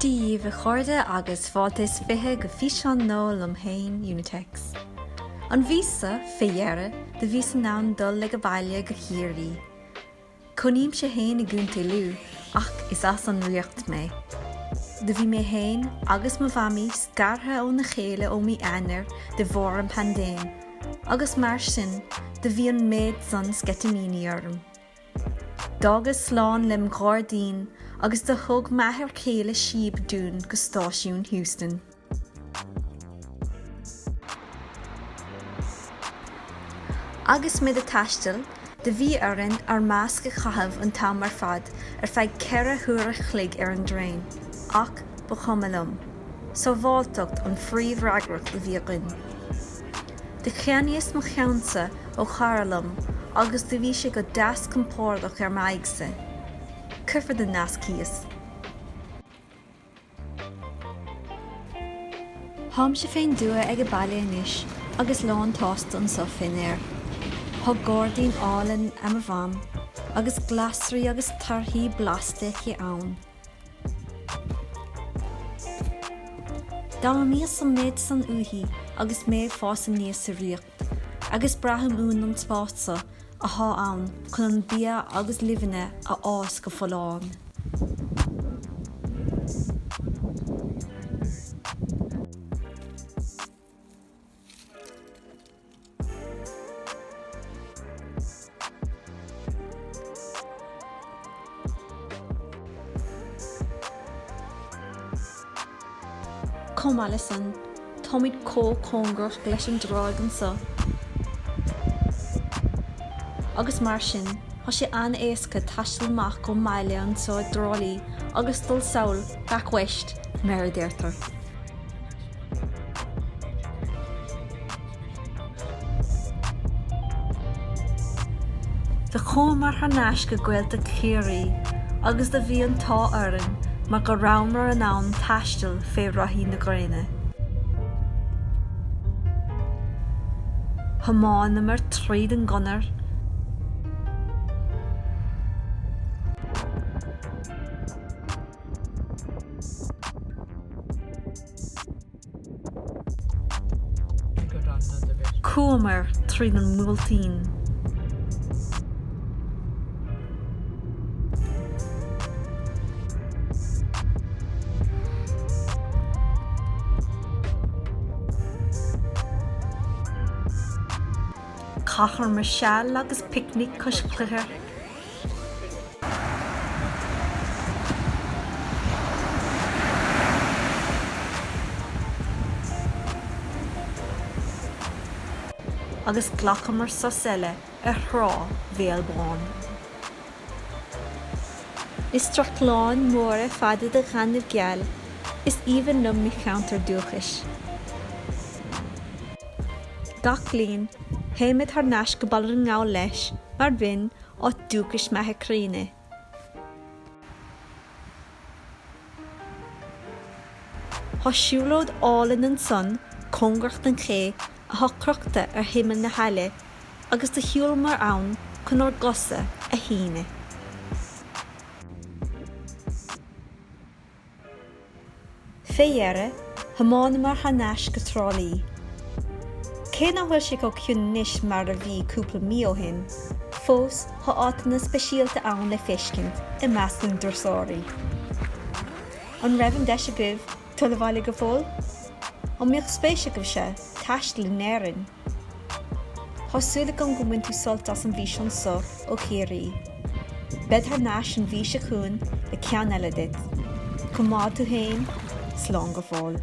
Díomh chuirde agus fátas fithe go físeán nóil am hain Unitex. An vísa féhearre de vísa nán dul le go baile go gCiarraí. Táimse hain I gúnta lú ach is as an riocht mé. De bhí mé hain agus mo bhamí scartha ó na chéile ó mi anar de bhór an pandéim, agus mar sin de bhí an méid san scetamíní orm. Dágus sláán lim gáardín agus de thug maithir chéile siab dún go stáisiún Houston. Agus mid a taistil, de bhí airinn ar meas go chatham an tam ar fad ar feadh ceithre thuaire chloig ar an drain, ach ba chumalum, so bháilteacht an phríomhreagrach le bhí aginn. De cheanníos mo cheansa ó charlam agus de bhí sé go deas compordach ar maigse. Cyfr den nascias. Táimse féin dua ag a baile inis agus lán tásta an sa finnéir. Thug gáardín álainn am a bham, agus glasraí agus tarthaí blastaici ann. Dá míos an méid san uithí agus méid fásam níos sa riocht, agus braham ún an spása a há ann chun an bia agus livinne a ás go foláin. Com Alison, Tomid cóngrach leis an drágan sa. Agus mar sin, tha sé an éasca taisteamach go mbaile an sáid drálaí agus dul saoil gach weist mar a deirtar. De chomar tháimise go Gaelta gCiarraí agus de bhí an tá oireann mar go ramar an ann taistil fé rahí na gréine. Tháinig mar tríd an gunnar, Cúmar tríd an múltín. Cachar mar seall agus picnic cos cluiche. Agus glachamar sa selle ar thrá bhéalbáin. Is trachláin móra fada de ghanamh geal, is even lum mi counter dúchais. Gach líon, héimid tháimise go ballar an ngá leis mar bhín á dúchais methe críne. Tá siúlód álainn an son, cóngracht an ché, a thá crochta ar himime na heile, agus de shiúil mar ann chun or gosa a híine. Féhearre, tháinig mar tháimise go trálaí. Cé nach bhfuil sé go ciúin níos mar a bhí cúpla mí ó hin, fós tha átainna speisialta ann le feiscint I measc drosáirí. An raibh deis a gubh tulla bhaile go fóil? An míoch spéise go sé, taistil in éireann. Thásúla go mhainn tú soltas an bhís an so ó gCiarraí. Bed tháinis an bhís a chuin le ceann eile dit. Chomh maith tú hain, slán go fáil.